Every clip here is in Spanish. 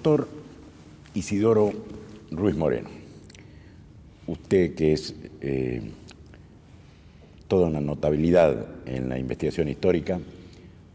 Doctor Isidoro Ruiz Moreno, usted que es toda una notabilidad en la investigación histórica,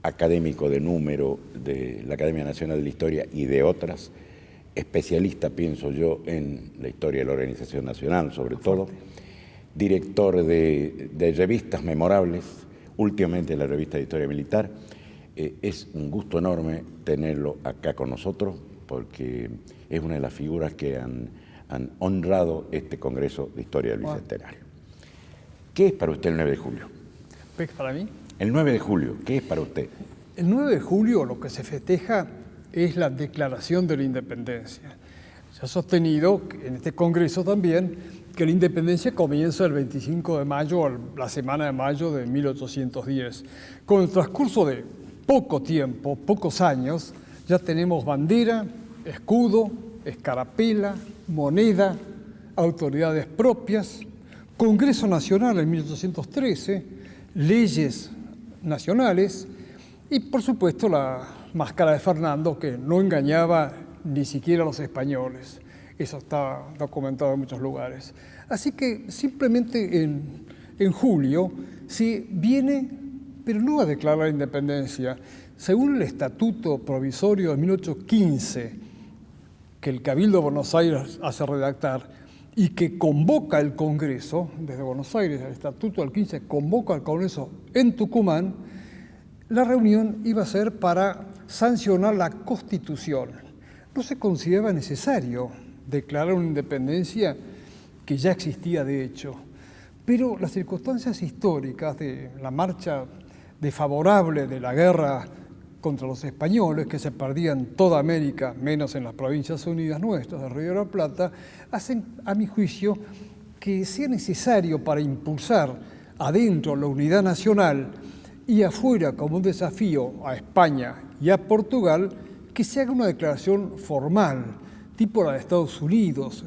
académico de número de la Academia Nacional de la Historia y de otras, especialista, pienso yo, en la historia de la Organización Nacional, sobre todo, director de revistas memorables, últimamente la revista de Historia Militar. Es un gusto enorme tenerlo acá con nosotros, porque es una de las figuras que han honrado este Congreso de Historia del Bicentenario. ¿Qué es para usted el 9 de julio? ¿Qué es para mí? El 9 de julio, ¿qué es para usted? El 9 de julio lo que se festeja es la Declaración de la Independencia. Se ha sostenido en este Congreso también que la independencia comienza el 25 de mayo, la semana de mayo de 1810. Con el transcurso de poco tiempo, pocos años, ya tenemos bandera, escudo, escarapela, moneda, autoridades propias, Congreso Nacional en 1813, leyes nacionales y, por supuesto, la máscara de Fernando, que no engañaba ni siquiera a los españoles. Eso está documentado en muchos lugares. Así que simplemente en julio se viene, pero no a declarar la independencia. Según el Estatuto Provisorio de 1815, que el Cabildo de Buenos Aires hace redactar y que convoca el Congreso, desde Buenos Aires, el Estatuto del 15 convoca al Congreso en Tucumán, la reunión iba a ser para sancionar la Constitución. No se consideraba necesario declarar una independencia que ya existía de hecho, pero las circunstancias históricas de la marcha desfavorable de la guerra contra los españoles, que se perdían en toda América, menos en las Provincias Unidas nuestras, de Río de la Plata, hacen, a mi juicio, que sea necesario para impulsar adentro la unidad nacional y afuera como un desafío a España y a Portugal, que se haga una declaración formal, tipo la de Estados Unidos,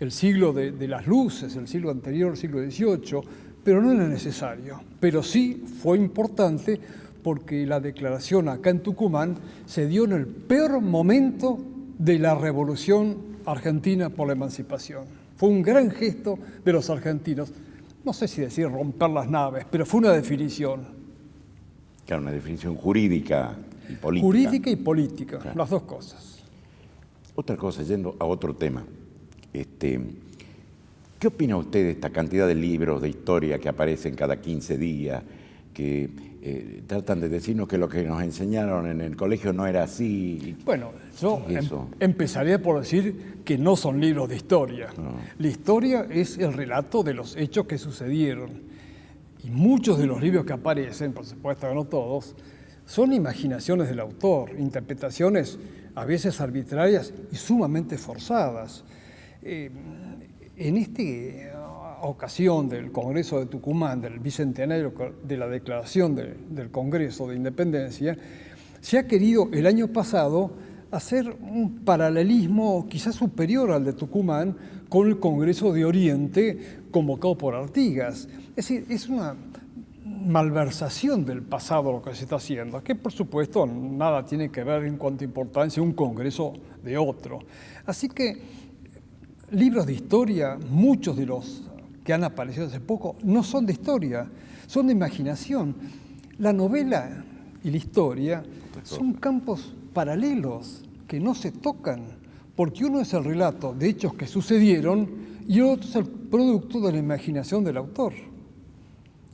el siglo de las luces, el siglo anterior, el siglo XVIII, pero no era necesario. Pero sí fue importante porque la declaración acá en Tucumán se dio en el peor momento de la Revolución Argentina por la emancipación. Fue un gran gesto de los argentinos. No sé si decir romper las naves, pero fue una definición. Claro, una definición jurídica y política. Jurídica y política, claro. Las dos cosas. Otra cosa, yendo a otro tema. ¿Qué opina usted de esta cantidad de libros de historia que aparecen cada 15 días, que tratan de decirnos que lo que nos enseñaron en el colegio no era así? Bueno, yo empezaría por decir que no son libros de historia. No. La historia es el relato de los hechos que sucedieron. Y muchos de los libros que aparecen, por supuesto no todos, son imaginaciones del autor, interpretaciones a veces arbitrarias y sumamente forzadas. En esta ocasión del Congreso de Tucumán, del Bicentenario de la Declaración del Congreso de Independencia, se ha querido el año pasado hacer un paralelismo quizás superior al de Tucumán con el Congreso de Oriente convocado por Artigas. Es decir, es una malversación del pasado lo que se está haciendo, que por supuesto nada tiene que ver en cuanto a importancia un congreso de otro. Así que libros de historia, muchos de los que han aparecido hace poco, no son de historia, son de imaginación. La novela y la historia son campos paralelos que no se tocan, porque uno es el relato de hechos que sucedieron y otro es el producto de la imaginación del autor.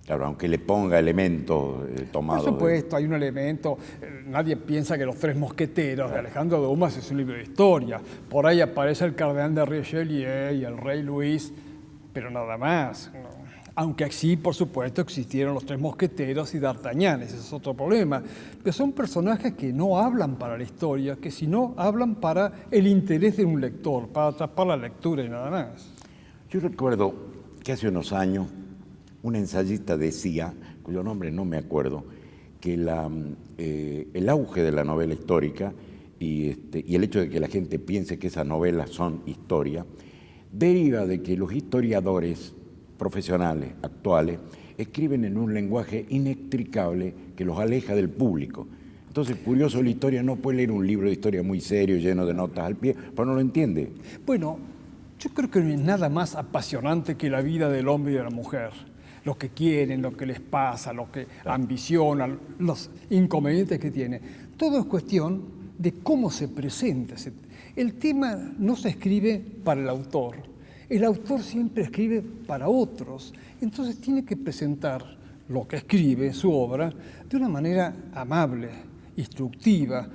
Claro, aunque le ponga elementos tomados. Por supuesto, hay un elemento. Nadie piensa que Los Tres Mosqueteros de Alejandro Dumas es un libro de historia. Por ahí aparece el cardenal de Richelieu y el rey Luis, pero nada más. ¿No? Aunque sí, por supuesto, existieron Los Tres Mosqueteros y D'Artagnan, ese es otro problema. Pero son personajes que no hablan para la historia, que sino hablan para el interés de un lector, para atrapar la lectura y nada más. Yo recuerdo que hace unos años un ensayista decía, cuyo nombre no me acuerdo, que el auge de la novela histórica y el hecho de que la gente piense que esas novelas son historia, deriva de que los historiadores profesionales actuales escriben en un lenguaje inextricable que los aleja del público. Entonces, curioso, la historia no puede leer un libro de historia muy serio, lleno de notas al pie, pues no lo entiende. Bueno, yo creo que no hay nada más apasionante que la vida del hombre y de la mujer. Lo que quieren, lo que les pasa, lo que ambicionan, los inconvenientes que tienen. Todo es cuestión de cómo se presenta. El tema no se escribe para el autor. El autor siempre escribe para otros. Entonces tiene que presentar lo que escribe, su obra, de una manera amable, instructiva.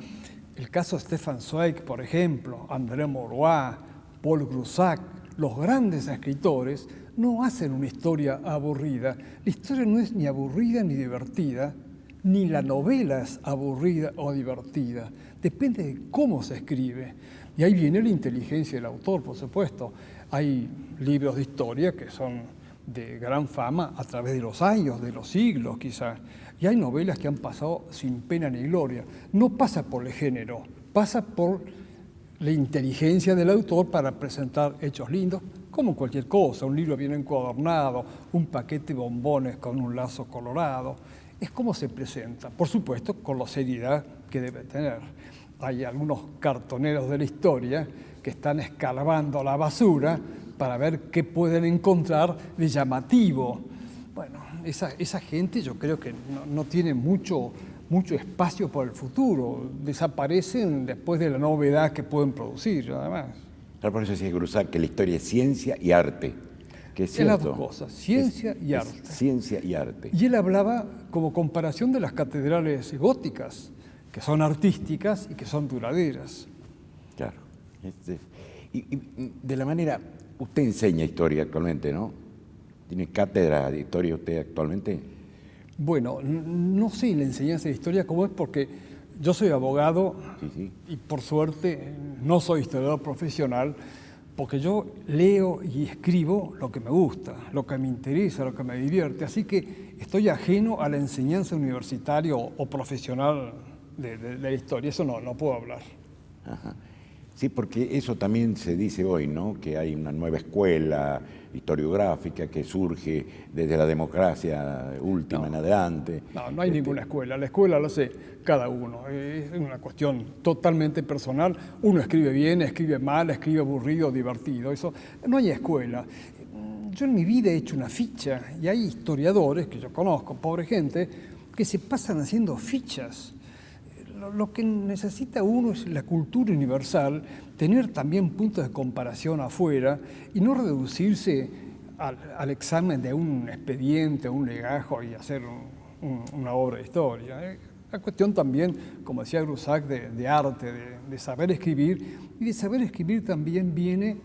El caso de Stefan Zweig, por ejemplo, André Maurois, Paul Groussac, los grandes escritores no hacen una historia aburrida. La historia no es ni aburrida ni divertida, ni la novela es aburrida o divertida. Depende de cómo se escribe. Y ahí viene la inteligencia del autor, por supuesto. Hay libros de historia que son de gran fama a través de los años, de los siglos quizás. Y hay novelas que han pasado sin pena ni gloria. No pasa por el género, pasa por la inteligencia del autor para presentar hechos lindos, como cualquier cosa, un libro bien encuadernado, un paquete de bombones con un lazo colorado. Es como se presenta, por supuesto, con la seriedad que debe tener. Hay algunos cartoneros de la historia que están escarbando la basura para ver qué pueden encontrar de llamativo. Bueno, esa gente yo creo que no tiene mucho espacio para el futuro. Desaparecen después de la novedad que pueden producir, nada más. Claro, por eso decía Groussac que la historia es ciencia y arte. Que es cierto. Las dos cosas, ciencia y arte. Ciencia y arte. Y él hablaba como comparación de las catedrales góticas, que son artísticas y que son duraderas. Claro. Y de la manera, usted enseña historia actualmente, ¿no? ¿Tiene cátedra de historia usted actualmente? Bueno, no sé la enseñanza de historia cómo es porque yo soy abogado y por suerte no soy historiador profesional porque yo leo y escribo lo que me gusta, lo que me interesa, lo que me divierte. Así que estoy ajeno a la enseñanza universitaria o profesional de la historia. Eso no puedo hablar. Ajá. Sí, porque eso también se dice hoy, ¿no? Que hay una nueva escuela historiográfica que surge desde la democracia última en adelante. No hay ninguna escuela. La escuela lo hace cada uno. Es una cuestión totalmente personal. Uno escribe bien, escribe mal, escribe aburrido, divertido. Eso no hay escuela. Yo en mi vida he hecho una ficha y hay historiadores que yo conozco, pobre gente, que se pasan haciendo fichas. Lo que necesita uno es la cultura universal, tener también puntos de comparación afuera y no reducirse al examen de un expediente, un legajo y hacer una obra de historia. La cuestión también, como decía Groussac, de arte, de saber escribir, y de saber escribir también viene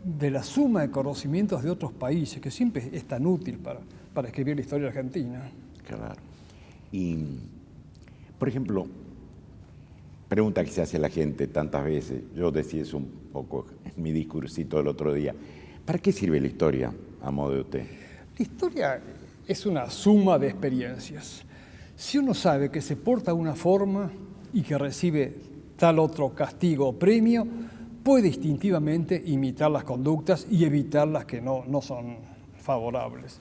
de la suma de conocimientos de otros países, que siempre es tan útil para escribir la historia argentina. Claro. Y, por ejemplo, pregunta que se hace a la gente tantas veces, yo decía eso un poco en mi discursito del otro día, ¿para qué sirve la historia, a modo de usted? La historia es una suma de experiencias. Si uno sabe que se porta de una forma y que recibe tal otro castigo o premio, puede instintivamente imitar las conductas y evitar las que no son favorables.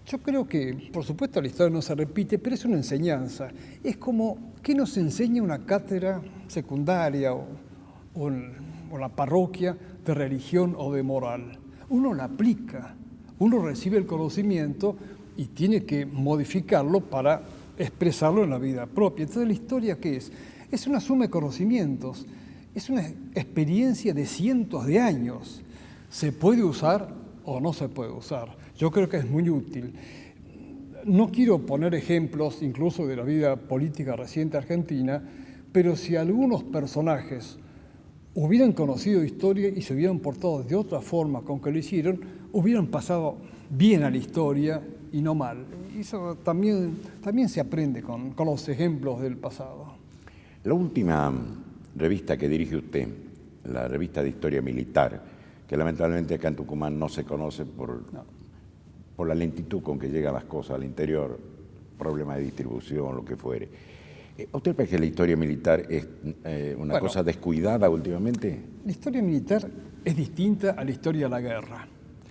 Yo creo que, por supuesto, la historia no se repite, pero es una enseñanza. Es como que nos enseña una cátedra secundaria o la parroquia de religión o de moral. Uno la aplica, uno recibe el conocimiento y tiene que modificarlo para expresarlo en la vida propia. Entonces, ¿la historia qué es? Es una suma de conocimientos, es una experiencia de cientos de años. ¿Se puede usar o no se puede usar? Yo creo que es muy útil. No quiero poner ejemplos incluso de la vida política reciente argentina, pero si algunos personajes hubieran conocido historia y se hubieran portado de otra forma con que lo hicieron, hubieran pasado bien a la historia y no mal. Eso también se aprende con los ejemplos del pasado. La última revista que dirige usted, la revista de Historia Militar, que lamentablemente acá en Tucumán no se conoce por la lentitud con que llegan las cosas al interior, problema de distribución, lo que fuere. ¿A usted parece que la historia militar es una cosa descuidada últimamente? La historia militar es distinta a la historia de la guerra.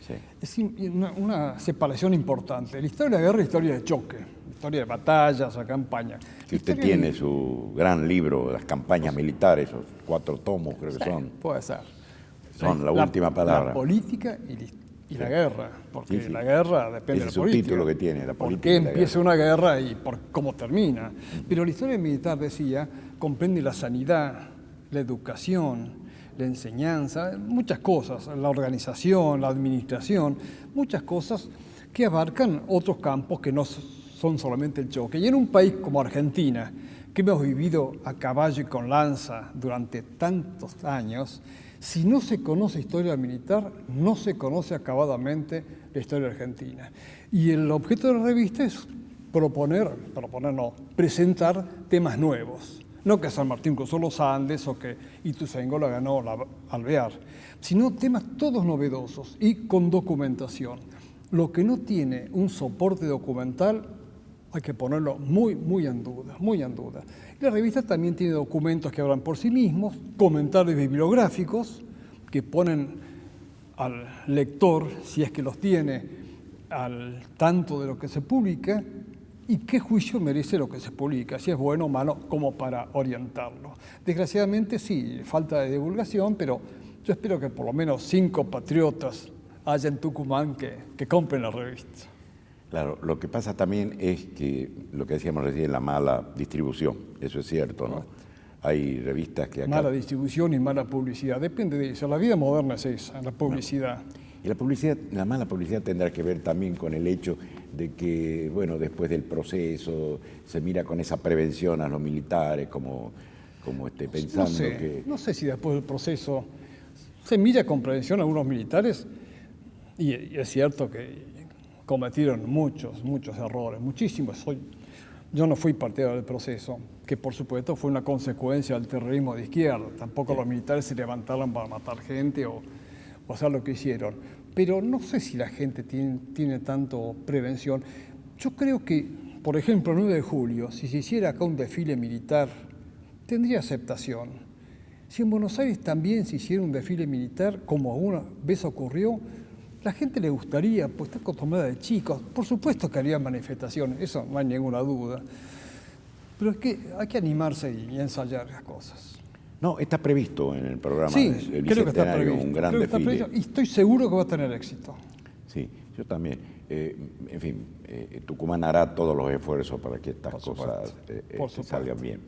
Sí. Es una separación importante. La historia de la guerra es historia de choque. historia de batallas o campañas. Que usted tiene su gran libro, Las campañas militares, esos 4 tomos creo que son. Puede ser. Son la última palabra. La política y la guerra, porque la guerra depende de la política. Ese subtítulo que tiene, la política. ¿Por qué empieza una guerra y por cómo termina? Pero la historia militar, decía, comprende la sanidad, la educación, la enseñanza, muchas cosas, la organización, la administración, muchas cosas que abarcan otros campos que no son solamente el choque. Y en un país como Argentina, que hemos vivido a caballo y con lanza durante tantos años, si no se conoce historia militar, no se conoce acabadamente la historia argentina. Y el objeto de la revista es presentar temas nuevos. No que San Martín cruzó los Andes o que Ituzaingó la ganó la Alvear, sino temas todos novedosos y con documentación. Lo que no tiene un soporte documental hay que ponerlo muy en duda, muy en duda. La revista también tiene documentos que hablan por sí mismos, comentarios bibliográficos que ponen al lector, si es que los tiene, al tanto de lo que se publica y qué juicio merece lo que se publica, si es bueno o malo, como para orientarlo. Desgraciadamente sí, falta de divulgación, pero yo espero que por lo menos 5 patriotas haya en Tucumán que compren la revista. Claro, lo que pasa también es que, lo que decíamos recién, la mala distribución, eso es cierto, ¿no? Hay revistas que acá... Mala distribución y mala publicidad, depende de eso. La vida moderna es esa, la publicidad. Y la mala publicidad tendrá que ver también con el hecho de que, bueno, después del proceso se mira con esa prevención a los militares, como pensando que... No sé si después del proceso se mira con prevención a algunos militares, y es cierto que cometieron muchos errores, muchísimos. Yo no fui partidario del proceso, que por supuesto fue una consecuencia del terrorismo de izquierda. Tampoco los militares se levantaron para matar gente o hacer lo que hicieron. Pero no sé si la gente tiene tanto prevención. Yo creo que, por ejemplo, el 9 de julio, si se hiciera acá un desfile militar, tendría aceptación. Si en Buenos Aires también se hiciera un desfile militar, como alguna vez ocurrió, la gente le gustaría, pues está acostumbrada de chicos. Por supuesto que haría manifestaciones, eso no hay ninguna duda. Pero es que hay que animarse y ensayar las cosas. No, está previsto en el programa. Sí, el creo que está previsto. Un gran desfile. Y estoy seguro que va a tener éxito. Sí, yo también. En fin, Tucumán hará todos los esfuerzos para que estas cosas salgan bien.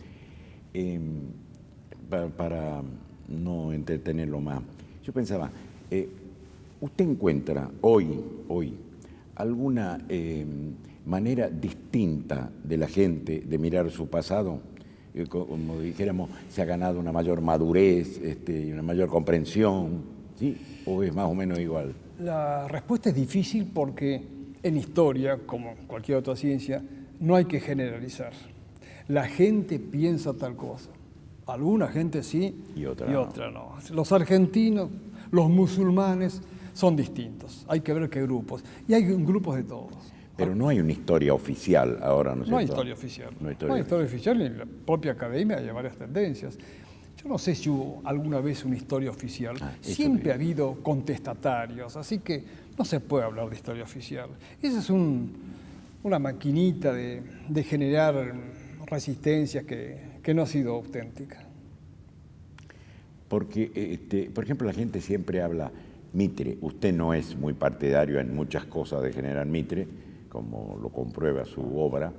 Para no entretenerlo más, yo pensaba... ¿Usted encuentra hoy alguna manera distinta de la gente de mirar su pasado? Como dijéramos, ¿se ha ganado una mayor madurez, una mayor comprensión? ¿Sí? ¿O es más o menos igual? La respuesta es difícil porque en historia, como cualquier otra ciencia, no hay que generalizar. La gente piensa tal cosa. Alguna gente sí y otra no. Los argentinos, los musulmanes... son distintos, hay que ver qué grupos. Y hay grupos de todos. Pero no hay una historia oficial ahora, ¿no es cierto? No hay historia oficial. No hay historia oficial, y en la propia academia hay varias tendencias. Yo no sé si hubo alguna vez una historia oficial. Siempre ha habido contestatarios, así que no se puede hablar de historia oficial. Esa es una maquinita de generar resistencias que no ha sido auténtica. Porque, por ejemplo, la gente siempre habla... Mitre, usted no es muy partidario en muchas cosas de General Mitre, como lo comprueba su obra,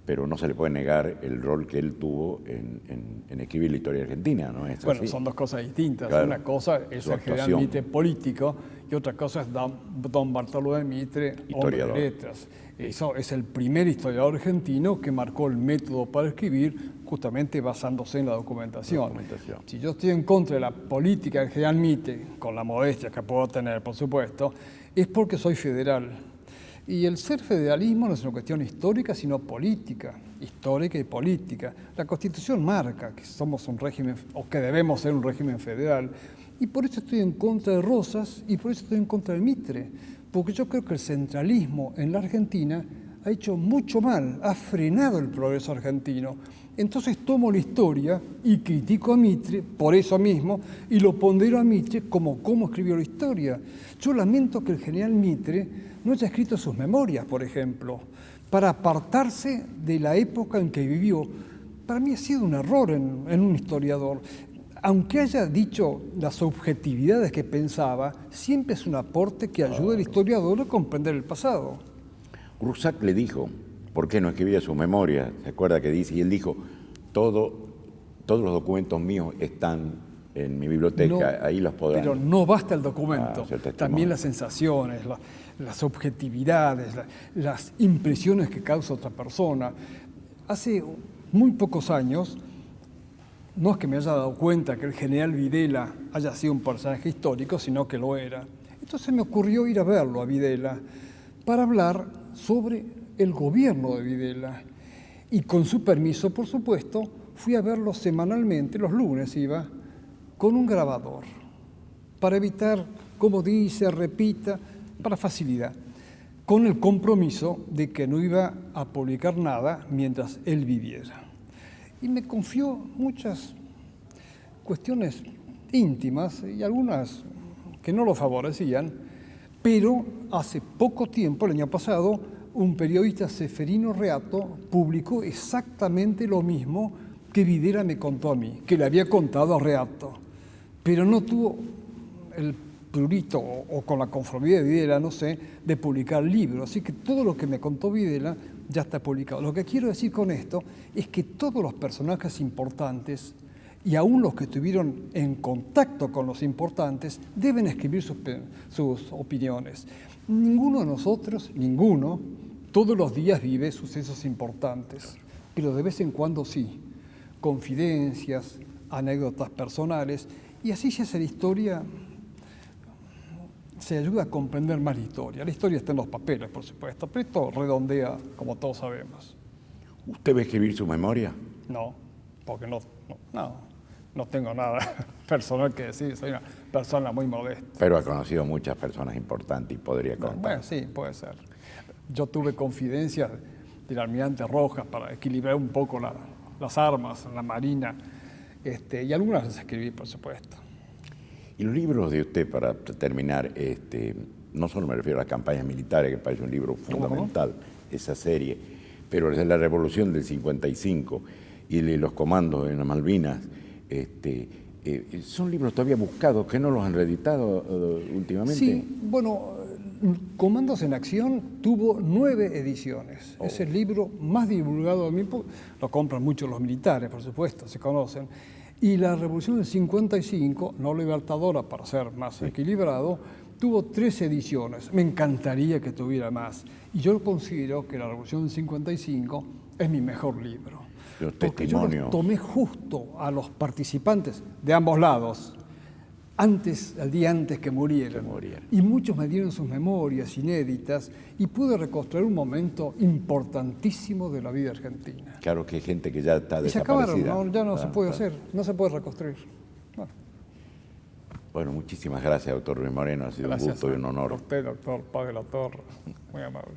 pero no se le puede negar el rol que él tuvo en escribir la historia argentina, ¿no es así? Bueno, son dos cosas distintas. Claro, una cosa es el General Mitre político y otra cosa es don Bartolomé Mitre, hombre de letras. Eso es el primer historiador argentino que marcó el método para escribir justamente basándose en la documentación. Si yo estoy en contra de la política del General Mitre, con la modestia que puedo tener, por supuesto, es porque soy federal. Y el ser federalismo no es una cuestión histórica, sino política, histórica y política. La Constitución marca que somos un régimen, o que debemos ser un régimen federal, y por eso estoy en contra de Rosas y por eso estoy en contra del Mitre, porque yo creo que el centralismo en la Argentina ha hecho mucho mal, ha frenado el progreso argentino. Entonces tomo la historia y critico a Mitre por eso mismo y lo pondero a Mitre como cómo escribió la historia. Yo lamento que el general Mitre no haya escrito sus memorias, por ejemplo, para apartarse de la época en que vivió. Para mí ha sido un error en un historiador. Aunque haya dicho las subjetividades que pensaba, siempre es un aporte que ayuda al historiador a comprender el pasado. Groussac le dijo, ¿por qué no escribía su memoria? ¿Se acuerda que dice? Y él dijo, todos los documentos míos están en mi biblioteca, ahí los podrán. Pero no basta el documento, el también las sensaciones, las subjetividades, las impresiones que causa otra persona. Hace muy pocos años, no es que me haya dado cuenta que el general Videla haya sido un personaje histórico, sino que lo era. Entonces me ocurrió ir a verlo a Videla para hablar sobre el gobierno de Videla. Y con su permiso, por supuesto, fui a verlo semanalmente, los lunes iba, con un grabador, para evitar, como dice, repita, para facilidad, con el compromiso de que no iba a publicar nada mientras él viviera. Y me confió muchas cuestiones íntimas y algunas que no lo favorecían, pero hace poco tiempo, el año pasado, un periodista, Seferino Reato, publicó exactamente lo mismo que Videla me contó a mí, que le había contado a Reato, pero no tuvo el prurito o con la conformidad de Videla, no sé, de publicar libros. Así que todo lo que me contó Videla ya está publicado. Lo que quiero decir con esto es que todos los personajes importantes y aún los que estuvieron en contacto con los importantes deben escribir sus opiniones. Ninguno de nosotros, todos los días vive sucesos importantes, pero de vez en cuando sí, confidencias, anécdotas personales, y así se hace la historia, se ayuda a comprender más la historia. La historia está en los papeles, por supuesto, pero esto redondea, como todos sabemos. ¿Usted va a escribir su memoria? No, porque no tengo nada personal que decir, soy una persona muy modesta. Pero ha conocido muchas personas importantes y podría contar. Bueno, sí, puede ser. Yo tuve confidencias del almirante Rojas para equilibrar un poco las armas, la marina, y algunas las escribí, por supuesto. Y los libros de usted, para terminar, no solo me refiero a las campañas militares, que parece un libro fundamental, esa serie, pero desde la Revolución del 55 y de los comandos en las Malvinas, son libros todavía buscados, que no los han reeditado últimamente. Sí, bueno, Comandos en Acción tuvo 9 ediciones. Es el libro más divulgado de mi época. Lo compran mucho los militares, por supuesto, se conocen. Y la Revolución del 55, no libertadora para ser más equilibrado, tuvo 3 ediciones. Me encantaría que tuviera más. Y yo considero que la Revolución del 55 es mi mejor libro. Porque yo los tomé justo a los participantes de ambos lados, el día antes que murieran. Y muchos me dieron sus memorias inéditas y pude reconstruir un momento importantísimo de la vida argentina. Claro que hay gente que ya está desaparecida. Y se acabaron, ya no se puede hacer, no se puede reconstruir. Bueno, muchísimas gracias, doctor Luis Moreno. Ha sido un gusto y un honor. A usted, doctor Pablo Torre, muy amable.